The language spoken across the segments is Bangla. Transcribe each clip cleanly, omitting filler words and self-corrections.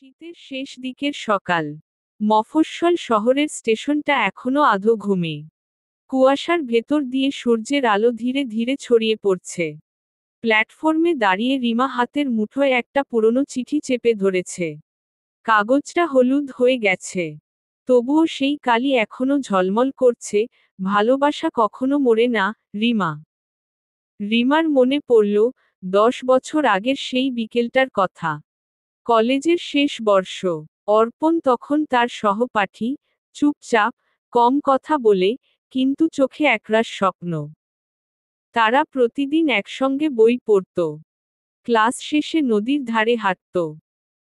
শীতের শেষ দিকের সকাল। মফস্বল শহরের স্টেশনটা এখনো আধো ঘুমে। কুয়াশার ভেতর দিয়ে সূর্যের আলো ধীরে ধীরে ছড়িয়ে পড়ছে। প্ল্যাটফর্মে দাঁড়িয়ে রিমা হাতের মুঠোয় একটা পুরনো চিঠি চেপে ধরেছে। কাগজটা হলুদ হয়ে গেছে, তবুও সেই কালি এখনো ঝলমল করছে। ভালোবাসা কখনো মরে না, রিমা। রিমার মনে পড়ল 10 বছর আগের সেই বিকেলটার কথা। কলেজের শেষ বর্ষ। অর্পণ তখন তার সহপাঠী, চুপচাপ, কম কথা বলে, কিন্তু চোখে একরাশ স্বপ্ন। তারা প্রতিদিন একসঙ্গে বই পড়ত, ক্লাস শেষে নদীর ধারে হাঁটত।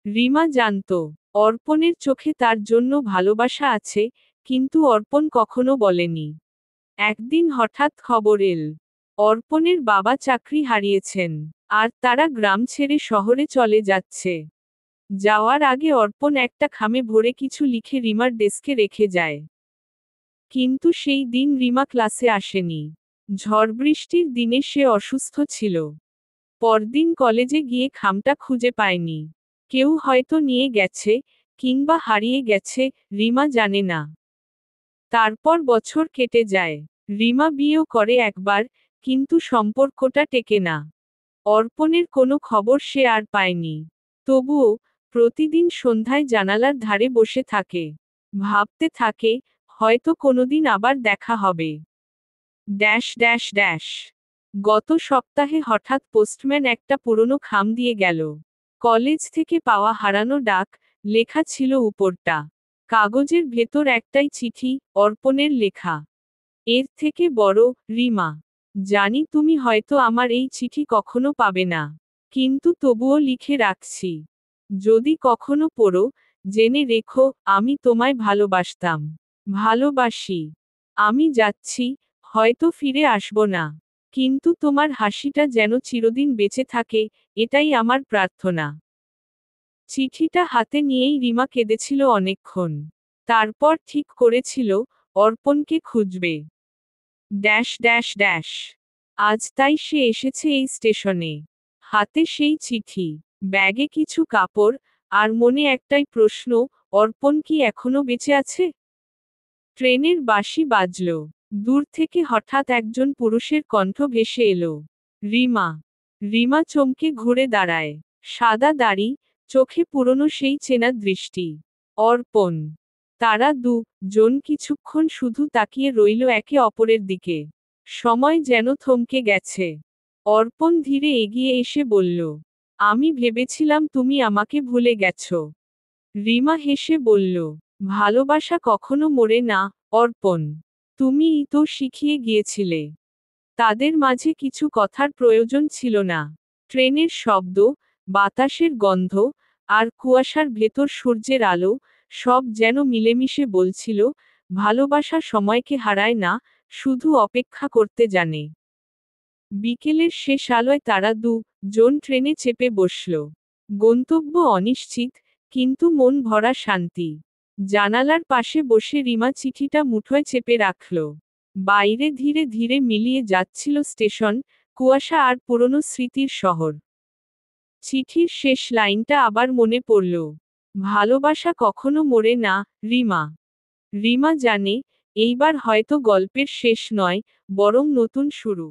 রিমা জানত অর্পণের চোখে তার জন্য ভালোবাসা আছে, কিন্তু অর্পণ কখনো বলেনি। একদিন হঠাৎ খবর এল, অর্পণের বাবা চাকরি হারিয়েছেন, আর তারা গ্রাম ছেড়ে শহরে চলে যাচ্ছে। যাওয়ার আগে অর্পণ একটা খামে ভরে কিছু লিখে রিমার ডেস্কে রেখে যায়। কিন্তু সেই দিন রিমা ক্লাসে আসেনি। ঝড়বৃষ্টির দিনে সে অসুস্থ ছিল। পরদিন কলেজে গিয়ে খামটা খুঁজে পায়নি। কেউ হয়তো নিয়ে গেছে, কিংবা হারিয়ে গেছে, রিমা জানে না। তারপর বছর কেটে যায়। রিমা বিয়েও করে একবার, কিন্তু সম্পর্কটা টেকে না। অর্পণের কোনো খবর সে আর পায়নি। তবুও প্রতিদিন সন্ধ্যায় জানালার ধারে বসে থাকে, ভাবতে থাকে, হয়তো কোনোদিন আবার দেখা হবে। Dash dash dash. গত সপ্তাহে হঠাৎ পোস্টম্যান একটা পুরনো খাম দিয়ে গেল। কলেজ থেকে পাওয়া হারানো ডাক, লেখা ছিল উপরটা। কাগজের ভেতর একটাই চিঠি, অর্পণের লেখা। এর থেকে বড়, রিমা, জানি তুমি হয়তো আমার এই চিঠি কখনো পাবে না, কিন্তু তবুও লিখে রাখছি। যদি কখনো পড়ো, জেনে রেখো, আমি তোমায় ভালোবাসতাম, ভালোবাসি। আমি যাচ্ছি, হয়তো ফিরে আসব না, কিন্তু তোমার হাসিটা যেন চিরদিন বেঁচে থাকে, এটাই আমার প্রার্থনা। চিঠিটা হাতে নিয়েই রিমা কেঁদেছিল অনেকক্ষণ। তারপর ঠিক করেছিল, অর্পণকে খুঁজবে। Dash dash dash. আজ তাই সে এসেছে এই স্টেশনে। হাতে সেই চিঠি, ব্যাগে কিছু কাপড়, আর মনে একটাই প্রশ্ন, অর্পণ কি এখনো বেঁচে আছে? ট্রেনের বাঁশি বাজল। দূর থেকে হঠাৎ একজন পুরুষের কণ্ঠ ভেসে এলো, রিমা। রিমা চমকে ঘুরে দাঁড়ায়। সাদা দাড়ি, চোখে পুরনো সেই চেনা দৃষ্টি। অর্পণ। তারা জন কিছুক্ষণ শুধু তাকিয়ে রইল একে অপরের দিকে। সময় যেন থমকে গেছে। অর্পণ ধীরে এগিয়ে এসে বলল, আমি ভেবেছিলাম তুমি আমাকে ভুলে গেছো। রিমা হেসে বলল, ভালোবাসা কখনো মরে না, অর্পণ। তুমিই তো শিখিয়ে গিয়েছিলে। তাদের মাঝে কিছু কথার প্রয়োজন ছিল না। ট্রেনের শব্দ, বাতাসের গন্ধ, আর কুয়াশার ভেতর সূর্যের আলো, সব যেন মিলেমিশে বলছিল, ভালোবাসা সময়কে হারায় না, শুধু অপেক্ষা করতে জানে। বিকেলের শেষ আলোয় তারা জন ট্রেনে চেপে বসল। গন্তব্য অনিশ্চিত, কিন্তু মন ভরা শান্তি। জানালার পাশে বসে রিমা চিঠিটা মুঠোয় চেপে রাখল। বাইরে ধীরে ধীরে মিলিয়ে যাচ্ছিল স্টেশন, কুয়াশা আর পুরনো স্মৃতির শহর। চিঠির শেষ লাইনটা আবার মনে পড়ল, ভালোবাসা কখনো মরে না, রিমা। রিমা জানে, এইবার হয়তো গল্পের শেষ নয়, বরং নতুন শুরু।